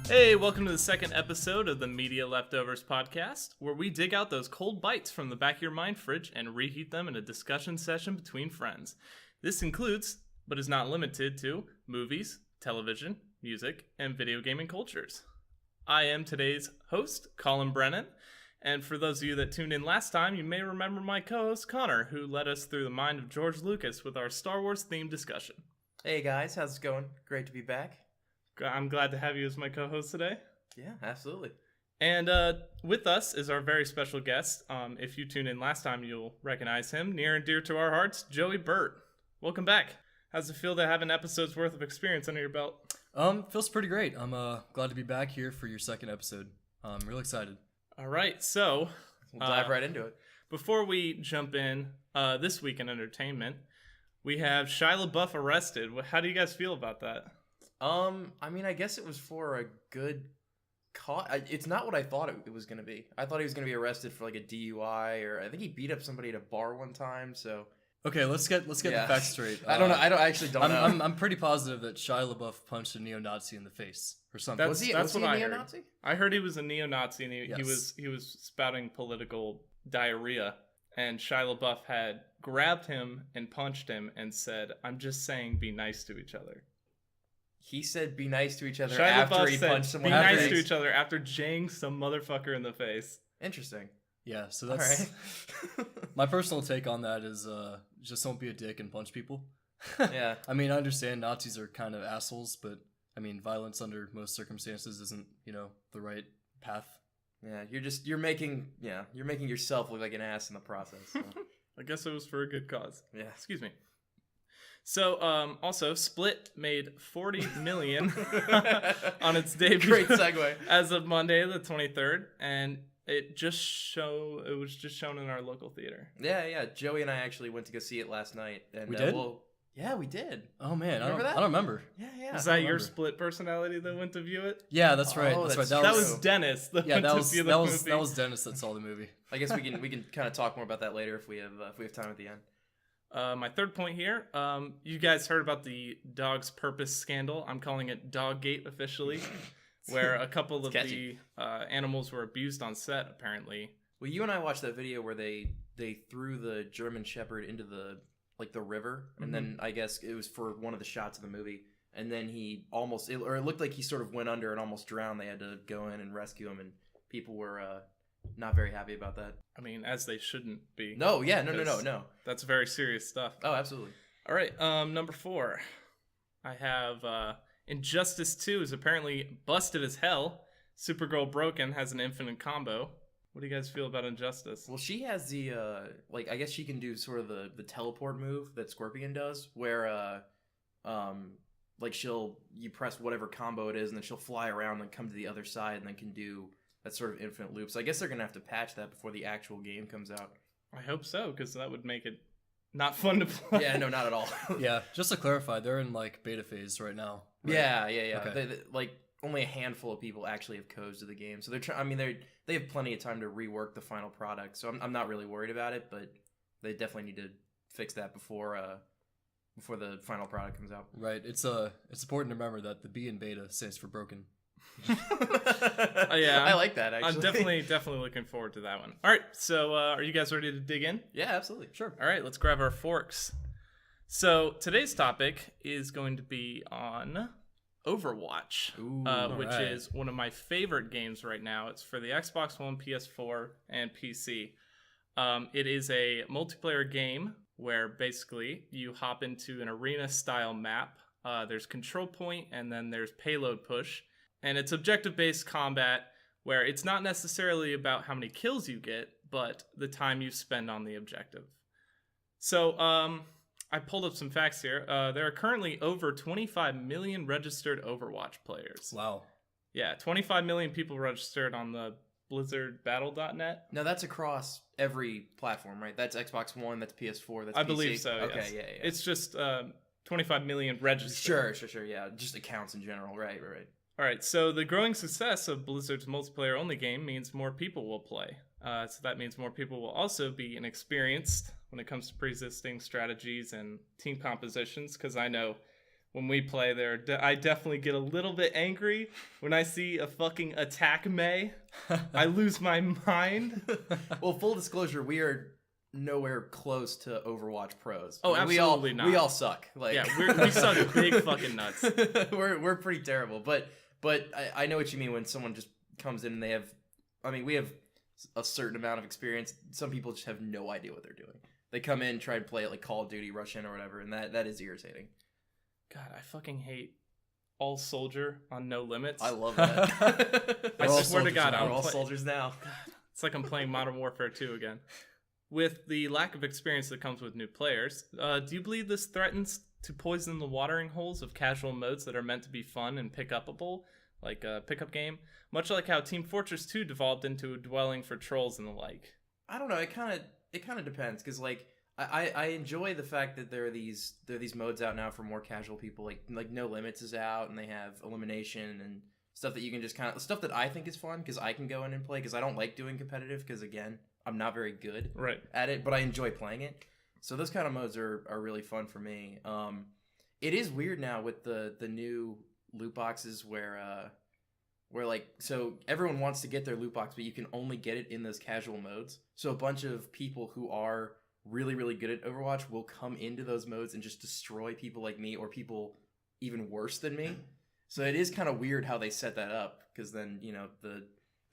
Hey, welcome to the second episode of the Media Leftovers podcast, where we dig out those cold bites from the back of your mind fridge and reheat them in a discussion session between friends. This includes, but is not limited to, movies, television, music, and video gaming cultures. I am today's host, Colin Brennan, and for those of you that tuned in last time, you may remember my co-host, Connor, who led us through the mind of George Lucas with our Star Wars themed discussion. Hey guys, how's it going? Great to be back. I'm glad to have you as my co-host today. Yeah, absolutely. And with us is our very special guest. If you tuned in last time, you'll recognize him. Near and dear to our hearts, Joey Burt. Welcome back. How's it feel to have an episode's worth of experience under your belt? Feels pretty great. I'm glad to be back here for your second episode. I'm real excited. All right, so We'll dive right into it. before we jump in, this week in entertainment, we have Shia LaBeouf arrested. How do you guys feel about that? I guess it was for a good cause. It's not what I thought it was going to be. I thought he was going to be arrested for like a DUI, or I think he beat up somebody at a bar one time. So Okay, let's get the facts straight. I don't know. I actually don't know. I'm pretty positive that Shia LaBeouf punched a neo-Nazi in the face or something. Was he what a I neo-Nazi? heard. I heard he was a neo-Nazi, and Yes. he was spouting political diarrhea. And Shia LaBeouf had grabbed him and punched him and said, "I'm just saying, be nice to each other." He said be nice to each other Shia after LaBeouf he said, punched someone. "Be in the nice to face. each other" after jaying some motherfucker in the face. Interesting. Yeah, so All that's right. my personal take on that is just don't be a dick and punch people. Yeah. I mean, I understand Nazis are kind of assholes, but I mean, violence under most circumstances isn't, the right path. Yeah, you're making yourself look like an ass in the process. So. I guess it was for a good cause. Yeah. Excuse me. So, also, Split made $40 million on its debut. Great segue. As of Monday, the 23rd, and it was just shown in our local theater. Yeah. Joey and I actually went to go see it last night. And, We did? Yeah, we did. Oh man, Remember that? I don't remember. Yeah. Is that your remember. Split personality that went to view it? Yeah, that's right. Oh, That's that's right. That true. was Dennis that yeah, went that to was view the that movie. was that was Dennis that saw the movie. I guess we can kind of talk more about that later if we have time at the end. My third point here, you guys heard about the Dog's Purpose scandal. I'm calling it Doggate officially, where a couple of catchy. the animals were abused on set, apparently. Well, you and I watched that video where they threw the German Shepherd into the river, and then I guess it was for one of the shots of the movie, and then it looked like he sort of went under and almost drowned. They had to go in and rescue him, and people were not very happy about that. I mean, as they shouldn't be. No. That's very serious stuff. Oh, absolutely. All right, number 4. I have Injustice 2 is apparently busted as hell. Supergirl Broken has an infinite combo. What do you guys feel about Injustice? Well, she has the I guess she can do sort of the teleport move that Scorpion does, where you press whatever combo it is, and then she'll fly around and come to the other side, and then can do that sort of infinite loop. So I guess they're gonna have to patch that before the actual game comes out. I hope so, because that would make it not fun to play. Yeah, no, not at all. Yeah, just to clarify, they're in beta phase right now. Right? Yeah. Okay. They only a handful of people actually have codes to the game, so they have plenty of time to rework the final product. So I'm not really worried about it, but they definitely need to fix that before the final product comes out. Right. It's important to remember that the B in beta stands for broken. Yeah, I like that. Actually, I'm definitely looking forward to that one. All right, so are you guys ready to dig in? Yeah, absolutely. Sure. All right, let's grab our forks. So today's topic is going to be on Overwatch, which right. is one of my favorite games right now. It's for the Xbox One, PS4, and PC. It is a multiplayer game where basically you hop into an arena-style map. There's control point, and then there's payload push. And it's objective-based combat where it's not necessarily about how many kills you get, but the time you spend on the objective. So, I pulled up some facts here. There are currently over 25 million registered Overwatch players. Wow. Yeah, 25 million people registered on the BlizzardBattle.net. No, that's across every platform, right? That's Xbox One, that's PS4, that's I PC. believe so, Okay, yes. yeah. It's just 25 million registered. Sure, yeah. Just accounts in general, right. All right, so the growing success of Blizzard's multiplayer-only game means more people will play. So that means more people will also be inexperienced when it comes to pre-existing strategies and team compositions, because I know when we play there. I definitely get a little bit angry when I see a fucking attack Mei. I lose my mind. Well, full disclosure, we are nowhere close to Overwatch pros. Oh, Like, absolutely not. We all suck. Like, Yeah, we suck big fucking nuts. we're pretty terrible. But I know what you mean when someone just comes in and they have. I mean, we have a certain amount of experience. Some people just have no idea what they're doing. They come in, try to play it like Call of Duty, rush in or whatever, and that is irritating. God, I fucking hate all soldier on No Limits. I love that. I swear to God, we're all soldiers now. It's like I'm playing Modern Warfare 2 again. With the lack of experience that comes with new players, do you believe this threatens to poison the watering holes of casual modes that are meant to be fun and pick-upable, like a pickup game? Much like how Team Fortress 2 devolved into a dwelling for trolls and the like. I don't know. It kind of depends because like I enjoy the fact that there are these modes out now for more casual people. Like No Limits is out and they have elimination and stuff that you can just kind of stuff that I think is fun because I can go in and play because I don't like doing competitive because again I'm not very good at it, but I enjoy playing it. So those kind of modes are really fun for me. It is weird now with the new loot boxes where like, so everyone wants to get their loot box, but you can only get it in those casual modes. So a bunch of people who are really, really good at Overwatch will come into those modes and just destroy people like me or people even worse than me. So it is kind of weird how they set that up because then, you know, the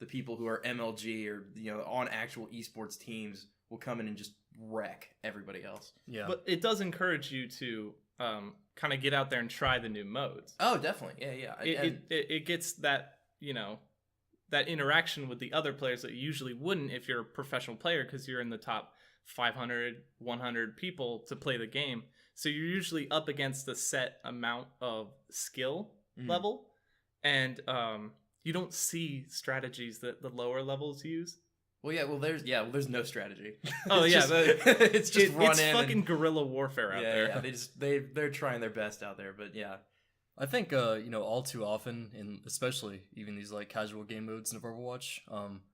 people who are MLG or, you know, on actual esports teams will come in and just wreck everybody else. Yeah. But it does encourage you to kind of get out there and try the new modes. Oh, definitely. Yeah. It gets that, you know, that interaction with the other players that you usually wouldn't if you're a professional player because you're in the top 500, 100 people to play the game. So you're usually up against a set amount of skill level. And you don't see strategies that the lower levels use. Well, there's no strategy. Oh, yeah. It's just run it's in. Fucking and, guerrilla warfare out there. Yeah, they're trying their best out there, but yeah. I think you know, all too often, in especially even these like casual game modes in Overwatch,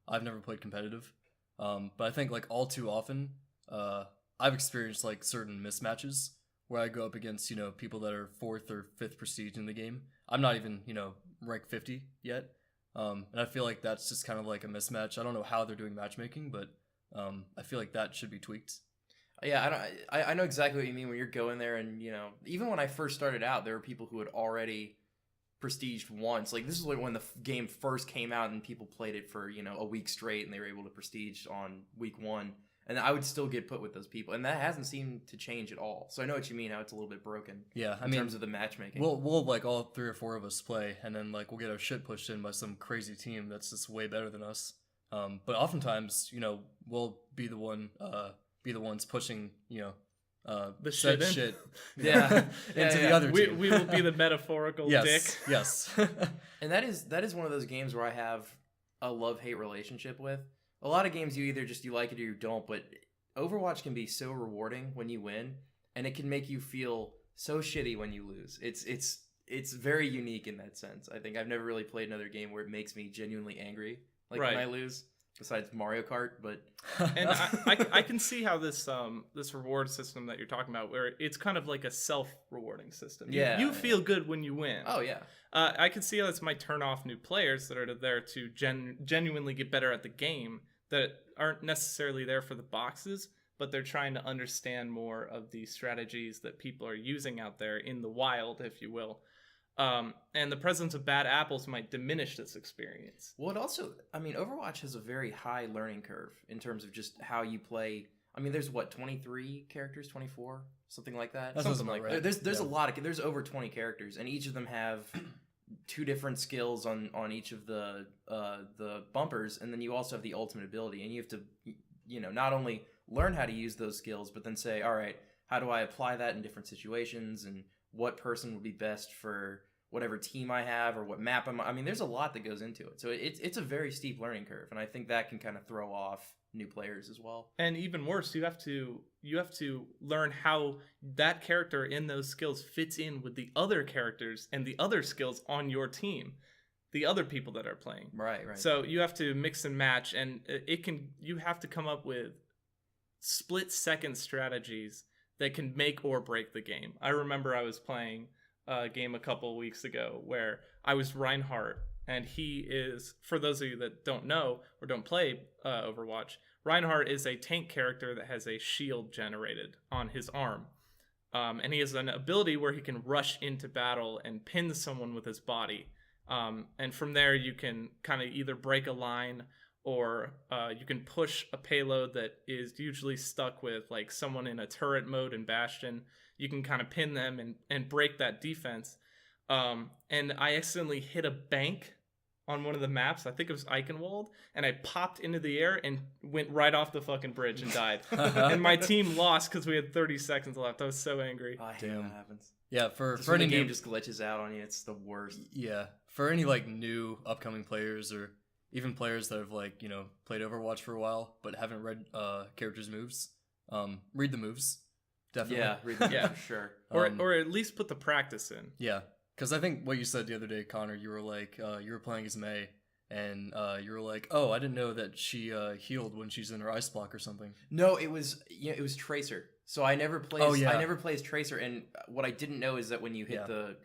I've never played competitive, but I think like all too often, I've experienced like certain mismatches where I go up against, you know, people that are 4th or 5th prestige in the game. I'm not even, you know, rank 50 yet, and I feel like that's just kind of like a mismatch. I don't know how they're doing matchmaking, but I feel like that should be tweaked. Yeah, I know exactly what you mean when you're going there, and you know, even when I first started out, there were people who had already prestiged once. Like this is when the game first came out, and people played it for, you know, a week straight, and they were able to prestige on week 1. And I would still get put with those people, and that hasn't seemed to change at all. So I know what you mean. How it's a little bit broken. Yeah, in terms of the matchmaking. We'll like all 3 or 4 of us play, and then like we'll get our shit pushed in by some crazy team that's just way better than us. But oftentimes, you know, we'll be the ones pushing, you know, the shit, yeah, into the other team. We will be the metaphorical dick. Yes. And that is one of those games where I have a love-hate relationship with. A lot of games you either just you like it or you don't, but Overwatch can be so rewarding when you win, and it can make you feel so shitty when you lose. It's very unique in that sense. I think I've never really played another game where it makes me genuinely angry, like when I lose. Besides Mario Kart, but and I can see how this reward system that you're talking about, where it's kind of like a self-rewarding system. You feel good when you win. Oh yeah. I can see how this might turn off new players that are there to genuinely get better at the game that aren't necessarily there for the boxes, but they're trying to understand more of the strategies that people are using out there in the wild, if you will. And the presence of bad apples might diminish this experience. Well, it also, I mean, Overwatch has a very high learning curve in terms of just how you play. I mean, there's 23 characters, 24, something like that. Something like that. There's a lot of, there's over 20 characters, and each of them have 2 different skills on each of the bumpers, and then you also have the ultimate ability, and you have to, you know, not only learn how to use those skills, but then say, all right, how do I apply that in different situations, and what person would be best for whatever team I have or what map I mean, there's a lot that goes into it. So it's a very steep learning curve, and I think that can kind of throw off new players as well. And even worse, you have to learn how that character in those skills fits in with the other characters and the other skills on your team, the other people that are playing. Right. So you have to mix and match, and you have to come up with split-second strategies that can make or break the game. I remember I was playing game a couple weeks ago where I was Reinhardt, and he is, for those of you that don't know or don't play Overwatch, Reinhardt is a tank character that has a shield generated on his arm. And he has an ability where he can rush into battle and pin someone with his body. And from there, you can kind of either break a line, or you can push a payload that is usually stuck with like someone in a turret mode in Bastion. You can kind of pin them and break that defense. And I accidentally hit a bank on one of the maps. I think it was Eichenwald, and I popped into the air and went right off the fucking bridge and died. And my team lost because we had 30 seconds left. I was so angry. I hate when that happens. Yeah, for when any the game just glitches out on you, it's the worst. Yeah, for any like new upcoming players, or even players that have like, you know, played Overwatch for a while but haven't read characters' moves, read the moves. Definitely. Yeah, read the moves for sure. Or at least put the practice in. Yeah, because I think what you said the other day, Connor, you were like, you were playing as Mei, and you were like, oh, I didn't know that she healed when she's in her ice block or something. No, it was Tracer. So I never plays. I never plays Tracer, and what I didn't know is that when you hit the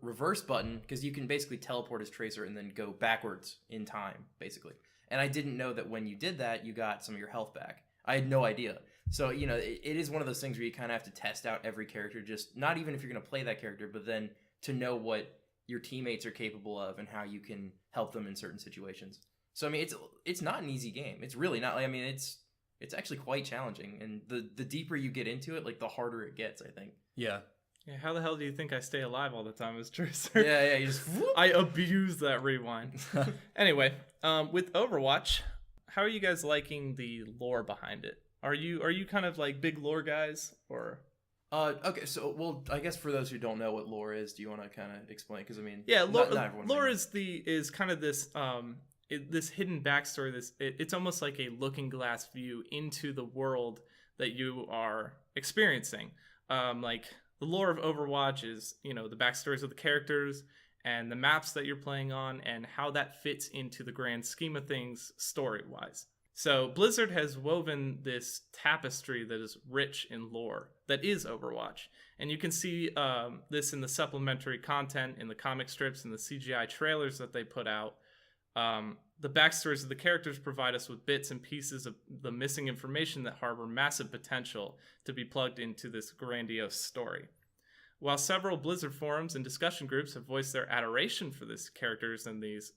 reverse button, because you can basically teleport as Tracer and then go backwards in time, basically. And I didn't know that when you did that, you got some of your health back. I had no idea. So, you know, it is one of those things where you kind of have to test out every character, just not even if you're going to play that character, but then to know what your teammates are capable of and how you can help them in certain situations. So, I mean, it's not an easy game. It's really not. I mean, it's actually quite challenging. And the deeper you get into it, like, the harder it gets, I think. Yeah. Yeah, how the hell do you think I stay alive all the time as Tracer? Yeah, you just... I abuse that rewind. Anyway, with Overwatch, how are you guys liking the lore behind it? Are you kind of like big lore guys, or? Okay, so well, I guess for those who don't know what lore is, do you want to kind of explain? Because I mean, yeah, lore, not everyone lore is kind of this this hidden backstory. It's almost like a looking glass view into the world that you are experiencing. Like the lore of Overwatch is, you know, the backstories of the characters and the maps that you're playing on, and how that fits into the grand scheme of things story-wise. So Blizzard has woven this tapestry that is rich in lore that is Overwatch. And you can see this in the supplementary content, in the comic strips, and the CGI trailers that they put out. The backstories of the characters provide us with bits and pieces of the missing information that harbor massive potential to be plugged into this grandiose story. While several Blizzard forums and discussion groups have voiced their adoration for these characters and these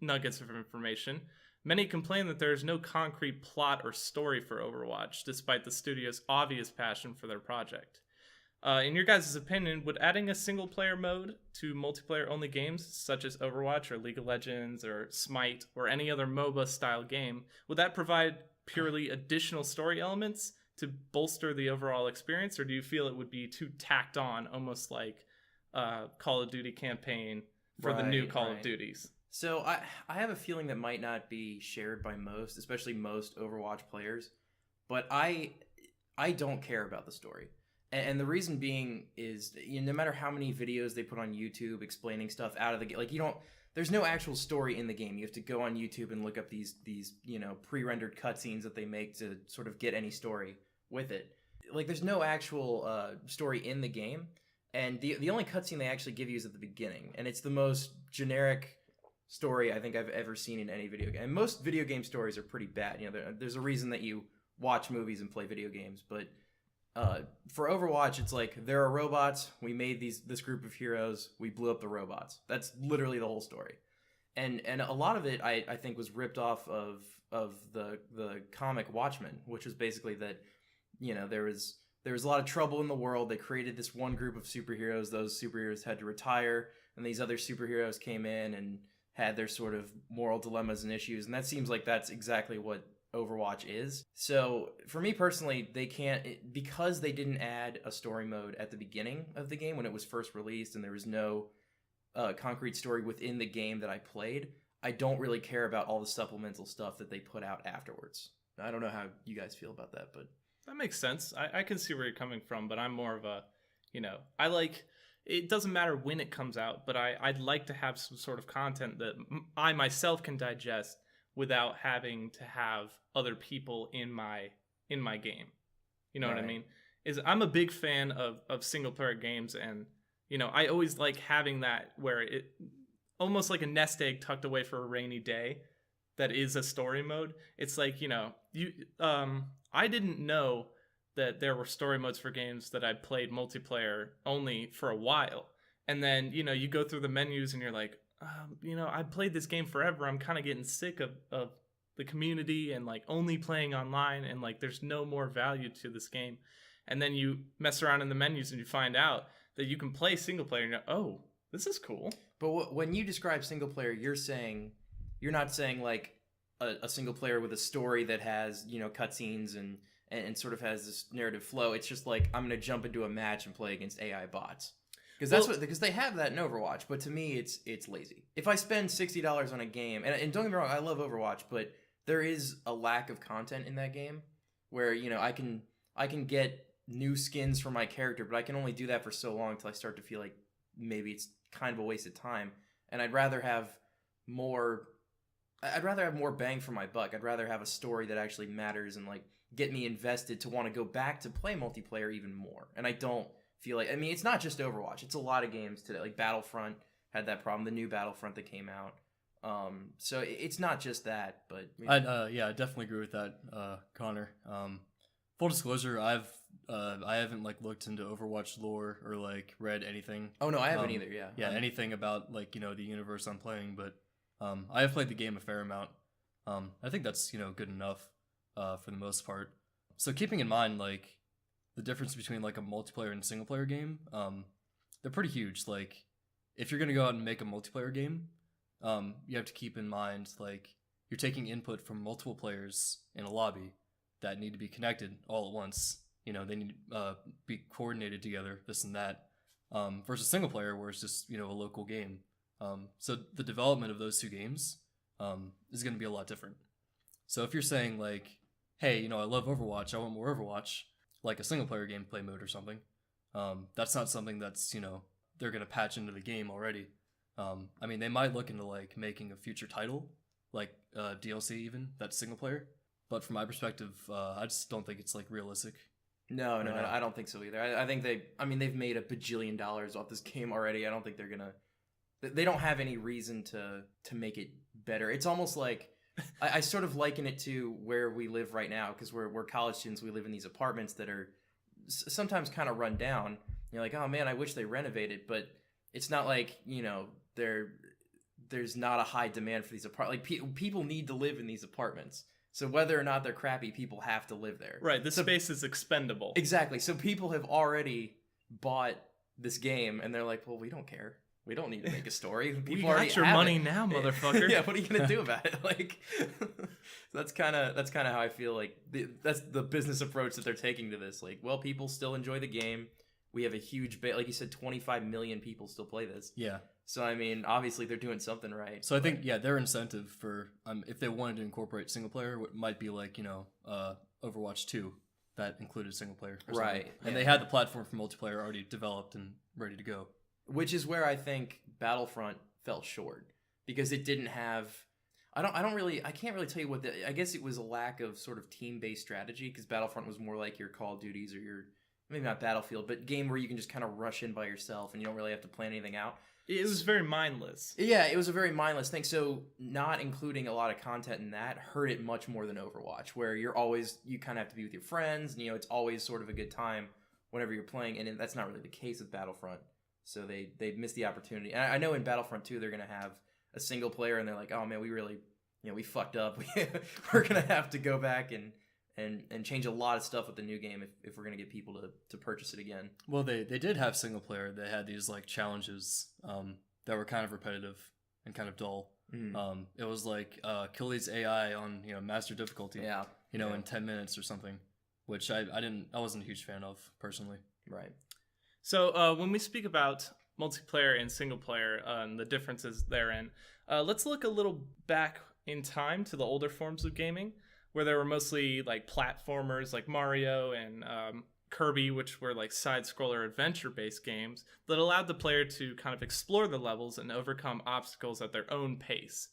nuggets of information, many complain that there is no concrete plot or story for Overwatch, despite the studio's obvious passion for their project. In your guys' opinion, would adding a single-player mode to multiplayer-only games, such as Overwatch or League of Legends or Smite or any other MOBA-style game, would that provide purely additional story elements to bolster the overall experience, or do you feel it would be too tacked on, almost like Call of Duty campaign for the new Call of Duties? So I have a feeling that might not be shared by most, especially most Overwatch players, but I don't care about the story. And the reason being is, you know, no matter how many videos they put on YouTube explaining stuff out of the game, like, there's no actual story in the game. You have to go on YouTube and look up these you know, pre-rendered cutscenes that they make to sort of get any story with it. Like, there's no actual story in the game, and the only cutscene they actually give you is at the beginning, and it's the most generic story I think I've ever seen in any video game. And most video game stories are pretty bad. You know, there's a reason that you watch movies and play video games, but for Overwatch, it's like, there are robots, we made this group of heroes, we blew up the robots. That's literally the whole story. And a lot of it, I think, was ripped off of the comic Watchmen, which was basically that, you know, there was a lot of trouble in the world. They created this one group of superheroes. Those superheroes had to retire, and these other superheroes came in and had their sort of moral dilemmas and issues. And that seems like that's exactly what Overwatch is. So for me personally, they can't, because they didn't add a story mode at the beginning of the game when it was first released, and there was no concrete story within the game that I played, I don't really care about all the supplemental stuff that they put out afterwards. I don't know how you guys feel about that, but that makes sense. I can see where you're coming from, but I'm more of a, you know, I like, it doesn't matter when it comes out, but I'd like to have some sort of content that I myself can digest without having to have other people in my game. You know what I mean? I'm a big fan of single player games, and I always like having that where it almost like a nest egg tucked away for a rainy day that is a story mode. It's like, I didn't know that there were story modes for games that I played multiplayer only for a while. And then, you go through the menus and you're like, I played this game forever. I'm kind of getting sick of the community and like only playing online, and like there's no more value to this game. And then you mess around in the menus and you find out that you can play single player and you're, oh, this is cool. But when you describe single player, you're not saying like a single player with a story that has, cutscenes and sort of has this narrative flow. It's just like, I'm going to jump into a match and play against AI bots. Because they have that in Overwatch, but to me it's lazy. If I spend $60 on a game, and don't get me wrong, I love Overwatch, but there is a lack of content in that game where, I can get new skins for my character, but I can only do that for so long until I start to feel like maybe it's kind of a waste of time. And I'd rather have more bang for my buck. I'd rather have a story that actually matters and like get me invested to want to go back to play multiplayer even more. And I don't feel like, it's not just Overwatch, it's a lot of games today. Like Battlefront had that problem, the new Battlefront that came out. So it's not just that, but I definitely agree with that, Connor. Full disclosure, I haven't like looked into Overwatch lore or like read anything. Oh no, I haven't either. Yeah, anything about like the universe I'm playing, but I have played the game a fair amount. I think that's good enough for the most part. So keeping in mind like the difference between like a multiplayer and single player game, they're pretty huge. Like if you're gonna go out and make a multiplayer game, you have to keep in mind like you're taking input from multiple players in a lobby that need to be connected all at once. They need to be coordinated together, this and that, versus single player where it's just a local game. So the development of those two games is going to be a lot different. So if you're saying like, hey, I love Overwatch, I want more Overwatch, like a single player gameplay mode or something, that's not something that's they're going to patch into the game already. They might look into like making a future title, like DLC even, that's single player. But from my perspective, I just don't think it's like realistic. No, I don't think so either. I think they've made $1 bajillion off this game already. I don't think they don't have any reason to make it better. It's almost like, I sort of liken it to where we live right now, because we're college students. We live in these apartments that are sometimes kind of run down. You're like, oh man, I wish they renovated, but it's not like, there's not a high demand for these apartments. Like people need to live in these apartments. So whether or not they're crappy, people have to live there. Right, the space is expendable. Exactly. So people have already bought this game, and they're like, well, we don't care. We don't need to make a story. People we already got your money now, motherfucker. Yeah, what are you gonna do about it? Like, that's kind of how I feel. Like that's the business approach that they're taking to this. Like, well, people still enjoy the game. We have a huge like you said, 25 million people still play this. Yeah. So obviously they're doing something right. So I think their incentive for if they wanted to incorporate single player might be like Overwatch 2 that included single player, or right? And they had the platform for multiplayer already developed and ready to go. Which is where I think Battlefront fell short, because it didn't have. I can't really tell you what I guess it was a lack of sort of team-based strategy, because Battlefront was more like your Call of Duties or your, maybe not Battlefield, but game where you can just kind of rush in by yourself and you don't really have to plan anything out. It was very mindless. Yeah, it was a very mindless thing. So not including a lot of content in that hurt it much more than Overwatch, where you kind of have to be with your friends, and it's always sort of a good time whenever you're playing, and that's not really the case with Battlefront. So they missed the opportunity. And I know in Battlefront 2 they're going to have a single player, and they're like, oh man, we really, we fucked up. We're going to have to go back and change a lot of stuff with the new game if we're going to get people to purchase it again. Well, they did have single player. They had these like challenges that were kind of repetitive and kind of dull. It was like kill these AI on master difficulty. In 10 minutes or something, which I wasn't a huge fan of personally. Right. So when we speak about multiplayer and single player and the differences therein, let's look a little back in time to the older forms of gaming, where there were mostly like platformers like Mario and Kirby, which were like side-scroller adventure-based games that allowed the player to kind of explore the levels and overcome obstacles at their own pace.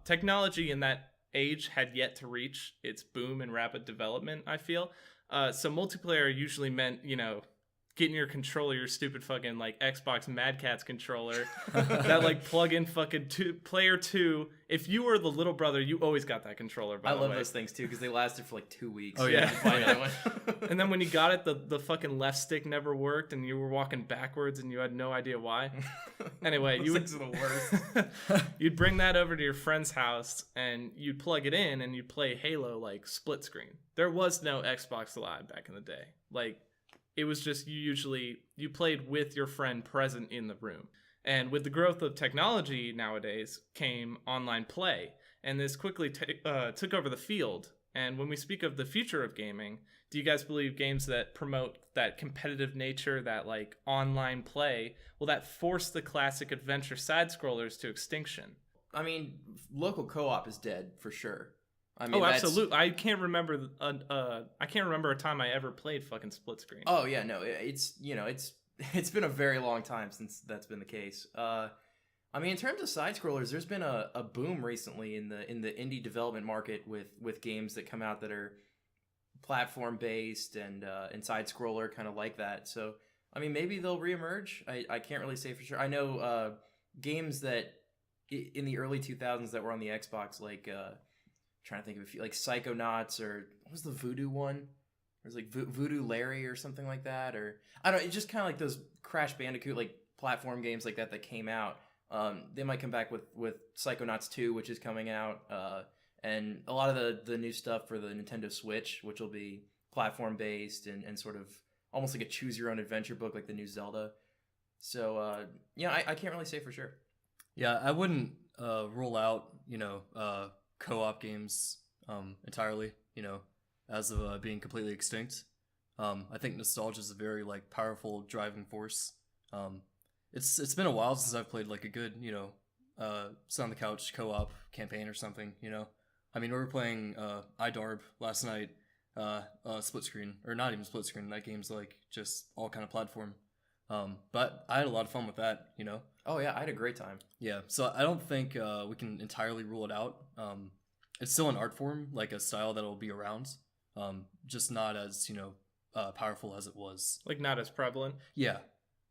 Technology in that age had yet to reach its boom and rapid development, I feel. So multiplayer usually meant, getting your controller, your stupid fucking like Xbox Mad Catz controller that like plug in fucking player 2. If you were the little brother, you always got that controller. By I the love way. those things too because they lasted for like 2 weeks. Oh, yeah. And then when you got it, the fucking left stick never worked, and you were walking backwards, and you had no idea why. Anyway, you would things are the worst. you'd bring that over to your friend's house, and you'd plug it in, and you'd play Halo like split screen. There was no Xbox Live back in the day. Like, it was just you played with your friend present in the room. And with the growth of technology nowadays came online play, and this quickly took over the field. And when we speak of the future of gaming, do you guys believe games that promote that competitive nature, that like online play, will that force the classic adventure side scrollers to extinction? I mean, local co-op is dead for sure. I mean, Absolutely. I can't remember a time I ever played fucking split screen. Oh yeah, no, it's been a very long time since that's been the case. I mean, in terms of side scrollers, there's been a boom recently in the indie development market with games that come out that are platform based and side scroller kind of like that. So I mean, maybe they'll reemerge. I can't really say for sure. I know games that in the early 2000s that were on the Xbox, like trying to think of a few, like Psychonauts, or what was the Voodoo one? It was like Voodoo Larry or something like that, or I don't know. It's just kind of like those Crash Bandicoot like platform games like that came out. They might come back with Psychonauts 2, which is coming out, and a lot of the new stuff for the Nintendo Switch, which will be platform based and sort of almost like a choose your own adventure book, like the new Zelda. So yeah, I can't really say for sure. Yeah, I wouldn't rule out co-op games entirely. As of being completely extinct. I think nostalgia is a very like powerful driving force. It's been a while since I've played like a good sit on the couch co-op campaign or something. I mean, we were playing iDarb last night, split screen, or not even split screen. That game's like just all kind of platform. But I had a lot of fun with that. Oh yeah, I had a great time. Yeah, so I don't think we can entirely rule it out. It's still an art form, like a style that'll be around. Just not as powerful as it was. Like, not as prevalent. Yeah.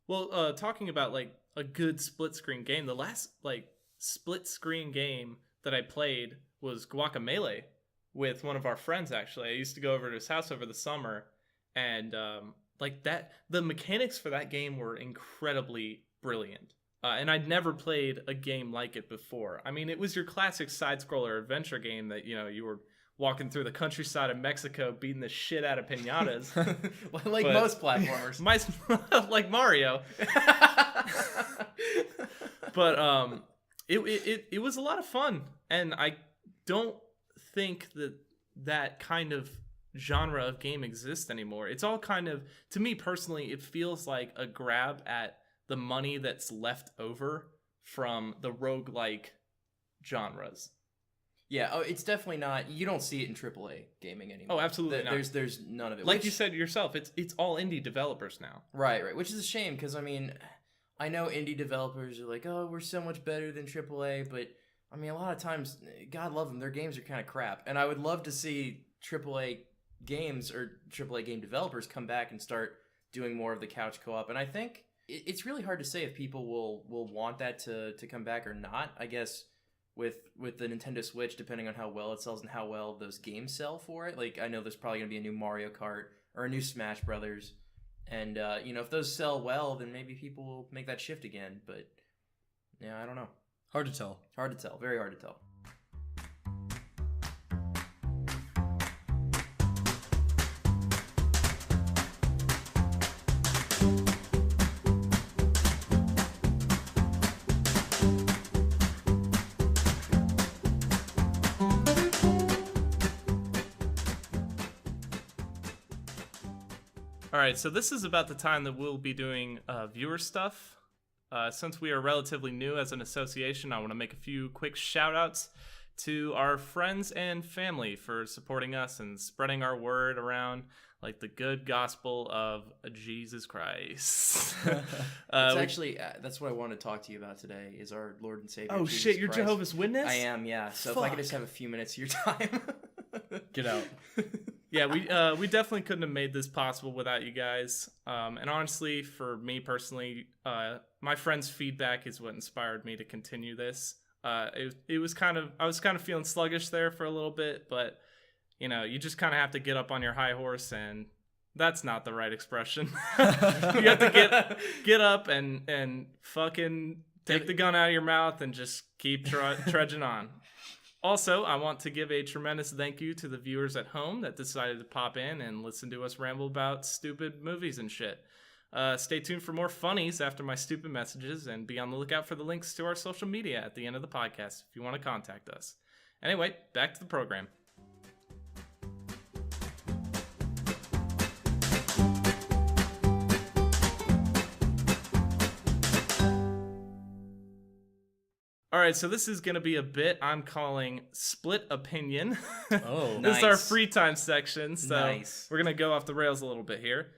Well, talking about like a good split screen game, the last like split screen game that I played was Guacamelee with one of our friends. Actually, I used to go over to his house over the summer, and like that, the mechanics for that game were incredibly brilliant. And I'd never played a game like it before. I mean, it was your classic side-scroller adventure game that, you were walking through the countryside of Mexico beating the shit out of piñatas. Like most platformers. Like Mario. But it was a lot of fun. And I don't think that kind of genre of game exists anymore. It's all kind of, to me personally, it feels like a grab at the money that's left over from the roguelike genres. Yeah, it's definitely not. You don't see it in AAA gaming anymore. Oh, absolutely not. There's none of it. Like you said yourself, it's all indie developers now. Right. Which is a shame because I mean, I know indie developers are like, oh, we're so much better than AAA, but I mean, a lot of times, God love them, their games are kind of crap, and I would love to see AAA games or AAA game developers come back and start doing more of the couch co-op, and I think it's really hard to say if people will want that to come back or not. I guess with the Nintendo Switch, depending on how well it sells and how well those games sell for it. Like, I know there's probably going to be a new Mario Kart or a new Smash Brothers. And, if those sell well, then maybe people will make that shift again. But, yeah, I don't know. Hard to tell. Hard to tell. Very hard to tell. All right, so this is about the time that we'll be doing viewer stuff. Since we are relatively new as an association, I want to make a few quick shout-outs to our friends and family for supporting us and spreading our word around like the good gospel of Jesus Christ. That's what I want to talk to you about today is our Lord and Savior. Oh Jesus shit, you're Christ. Jehovah's Witness? I am, yeah. So If I could just have a few minutes of your time. Get out. Yeah, we definitely couldn't have made this possible without you guys. And honestly, for me personally, my friends' feedback is what inspired me to continue this. It was I was kind of feeling sluggish there for a little bit, but you just kind of have to get up on your high horse, and that's not the right expression. You have to get up and fucking take the gun out of your mouth and just keep trudging on. Also, I want to give a tremendous thank you to the viewers at home that decided to pop in and listen to us ramble about stupid movies and shit. Stay tuned for more funnies after my stupid messages, and be on the lookout for the links to our social media at the end of the podcast if you want to contact us. Anyway, back to the program. All right, so this is going to be a bit I'm calling Split Opinion. Oh, This is our nice. free time section, so Nice. we're going to go off the rails a little bit here.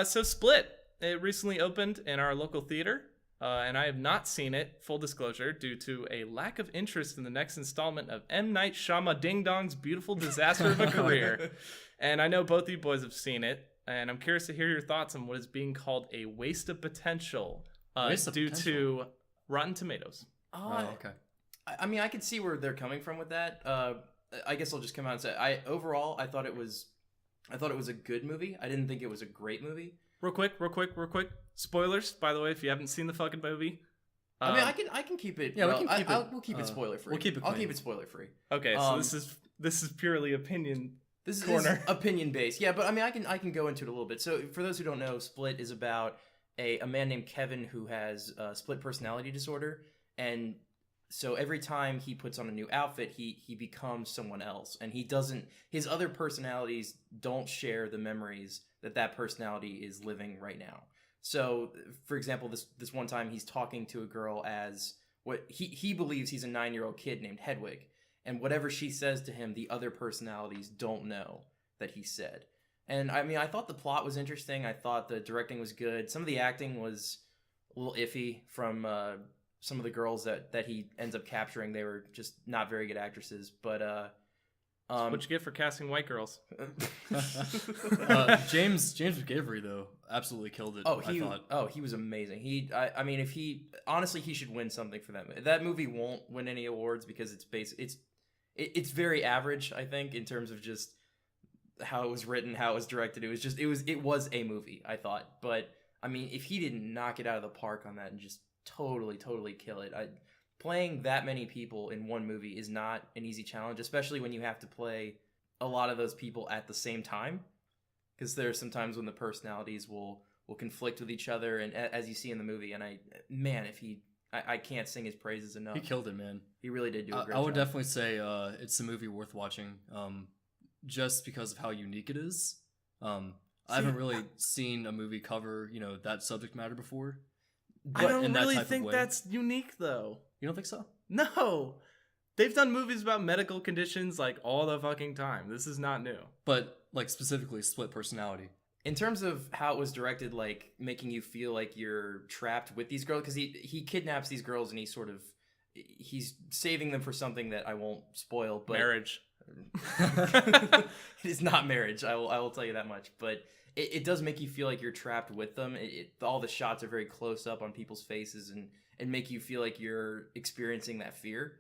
So Split, it recently opened in our local theater, and I have not seen it, full disclosure, due to a lack of interest in the next installment of M. Night Shyamalan Ding Dong's beautiful disaster of a career. And I know both of you boys have seen it, and I'm curious to hear your thoughts on what is being called a waste of potential due to Rotten Tomatoes. Oh, okay. I mean, I can see where they're coming from with that. I guess I'll just come out and say, overall, I thought it was a good movie. I didn't think it was a great movie. Real quick. Spoilers, by the way, if you haven't seen the fucking movie. I mean, I can keep it. Yeah, we can keep it. We'll keep it spoiler free. We'll keep it I'll clean. keep it spoiler free. Okay, so this is purely opinion. This corner. is opinion based. Yeah, but I mean, I can go into it a little bit. So for those who don't know, Split is about a man named Kevin who has split personality disorder, and so every time he puts on a new outfit, he becomes someone else, and his other personalities don't share the memories that personality is living right now. So, for example, this one time he's talking to a girl as what he believes he's a 9-year-old kid named Hedwig, and whatever she says to him, the other personalities don't know that he said. And I mean, I thought the plot was interesting. I thought the directing was good. Some of the acting was a little iffy from some of the girls that he ends up capturing. They were just not very good actresses. But What you get for casting white girls? James McAvoy though absolutely killed it. I thought. He was amazing. I mean, if he honestly, he should win something for that movie. That movie won't win any awards because it's very average. I think in terms of just how it was written, how it was directed. It was a movie. I thought, but I mean, if he didn't knock it out of the park on that and just totally kill it. Playing that many people in one movie is not an easy challenge, especially when you have to play a lot of those people at the same time, because there are some times when the personalities will conflict with each other, and as you see in the movie. And I can't sing his praises enough. He killed it, man. He really did do a great job. I would definitely say it's a movie worth watching, just because of how unique it is. I haven't really seen a movie cover that subject matter before. I don't really think that's unique, though. You don't think so? No. They've done movies about medical conditions like all the fucking time. This is not new. But like specifically split personality. In terms of how it was directed, like making you feel like you're trapped with these girls, because he kidnaps these girls and he's saving them for something that I won't spoil. But marriage. It is not marriage. I will tell you that much. But it does make you feel like you're trapped with them. All the shots are very close up on people's faces and make you feel like you're experiencing that fear.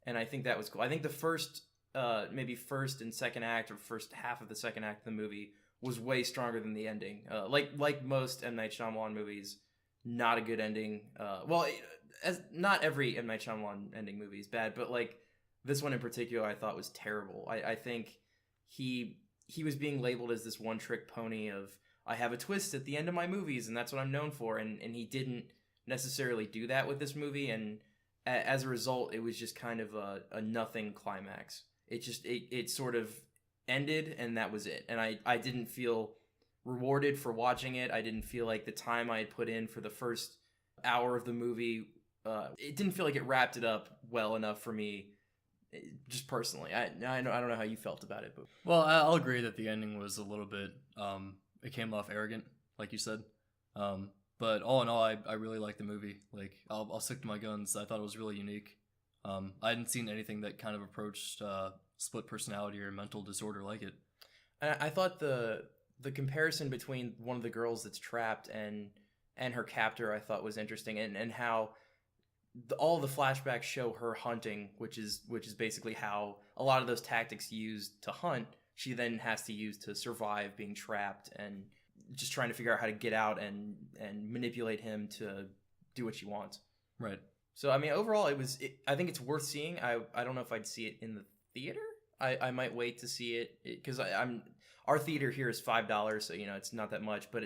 And I think that was cool. I think the first and second act, or first half of the second act of the movie, was way stronger than the ending. Like most M. Night Shyamalan movies, not a good ending. As not every M. Night Shyamalan ending movie is bad, but like this one in particular, I thought was terrible. I think he was being labeled as this one-trick pony of, I have a twist at the end of my movies, and that's what I'm known for, and he didn't necessarily do that with this movie, and as a result, it was just kind of a nothing climax. It sort of ended, and that was it, and I didn't feel rewarded for watching it. I didn't feel like the time I had put in for the first hour of the movie, it didn't feel like it wrapped it up well enough for me. Just personally, I don't know how you felt about it, but well, I'll agree that the ending was a little bit it came off arrogant, like you said. But all in all, I really liked the movie. Like I'll stick to my guns. I thought it was really unique. I hadn't seen anything that kind of approached split personality or mental disorder like it. And I thought the comparison between one of the girls that's trapped and her captor I thought was interesting, and how all the flashbacks show her hunting, which is basically how a lot of those tactics used to hunt she then has to use to survive being trapped and just trying to figure out how to get out and manipulate him to do what she wants. Right. So I mean, overall, I think it's worth seeing. I don't know if I'd see it in the theater. I might wait to see it because our theater here is $5, so it's not that much. But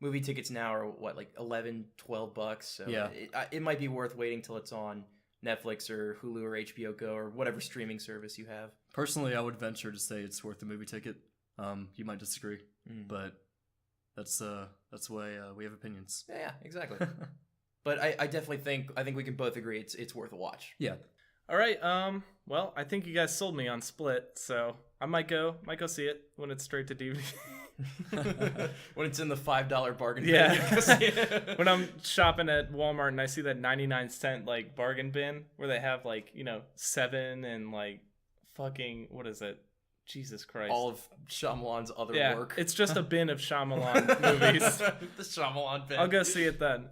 movie tickets now are what, like $11-$12. So yeah, it might be worth waiting till it's on Netflix or Hulu or HBO Go or whatever streaming service you have. Personally, I would venture to say it's worth the movie ticket. You might disagree, but that's the way we have opinions. Yeah, exactly. But I definitely think we can both agree it's worth a watch. Yeah. All right. Well, I think you guys sold me on Split, so I might go see it when it's straight to DVD. When it's in the $5 bargain bin. Yeah. When I'm shopping at Walmart and I see that 99-cent like bargain bin where they have like, 7 and like fucking, what is it? Jesus Christ. All of Shyamalan's other work. It's just a bin of Shyamalan movies. The Shyamalan bin. I'll go see it then.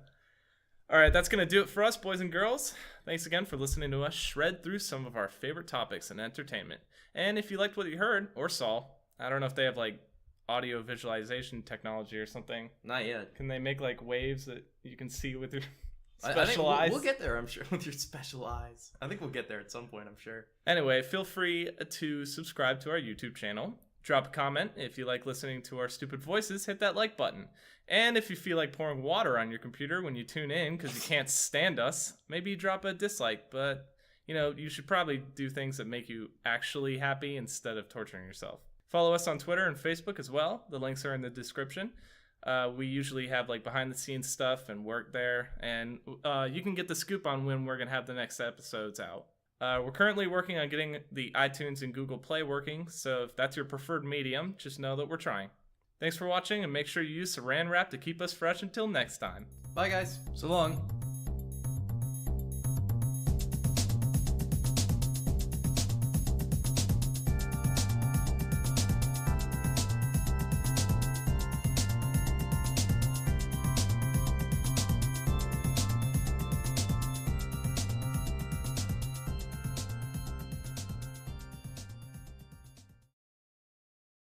All right, that's going to do it for us, boys and girls. Thanks again for listening to us shred through some of our favorite topics in entertainment. And if you liked what you heard or saw, I don't know if they have like audio visualization technology or something. Not yet. Can they make like waves that you can see with your I special think eyes? We'll get there, I'm sure, with your special eyes. I think we'll get there at some point, I'm sure. Anyway, feel free to subscribe to our YouTube channel. Drop a comment. If you like listening to our stupid voices, hit that like button. And if you feel like pouring water on your computer when you tune in because you can't stand us, maybe drop a dislike. But, you should probably do things that make you actually happy instead of torturing yourself. Follow us on Twitter and Facebook as well. The links are in the description. We usually have like behind the scenes stuff and work there. And you can get the scoop on when we're going to have the next episodes out. We're currently working on getting the iTunes and Google Play working, so if that's your preferred medium, just know that we're trying. Thanks for watching, and make sure you use Saran Wrap to keep us fresh until next time. Bye, guys. So long.